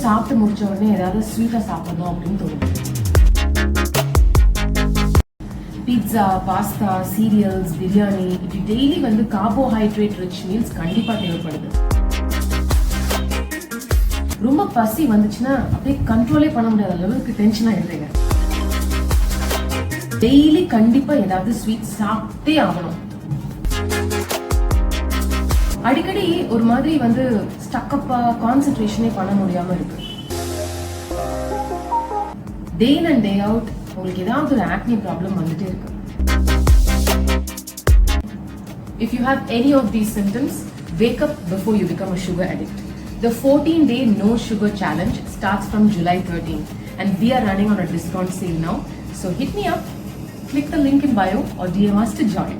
சாப்பிட்டு முடிச்ச உடனே ஏதாவது ஸ்வீட்டா சாப்பிடணும் அப்படின்னு தோணும். பீட்சா, பாஸ்தா, சீரியல்ஸ், பிரியாணி, இப்படி டெய்லி வந்து கார்போஹைட்ரேட் ரிச் மீல்ஸ் கண்டிப்பா தேவைப்படுது. ரொம்ப பசி வந்துச்சுன்னா அப்படியே கண்ட்ரோலே பண்ண முடியாத அளவுக்கு டென்ஷன் ஆயிடுறீங்க. டெய்லி கண்டிப்பா ஏதாவது ஸ்வீட் சாப்பிட்டே ஆகணும். அடிக்கடி ஒரு மாதிரி வந்து ஸ்டக்கப்பா கான்சென்ட்ரேஷனே பண்ண முடியாம இருக்கு. டே இன் அண்ட் டே அவுட் உங்களுக்கு ஏதாவது ஒரு ஆக்னி ப்ராப்ளம் வந்துட்டே இருக்கு. If you have any of these symptoms, wake up before you become a sugar addict. The 14-day no sugar challenge starts from July 13th and we are running on a discount sale now. So hit me up, click the link in bio or DM us to join.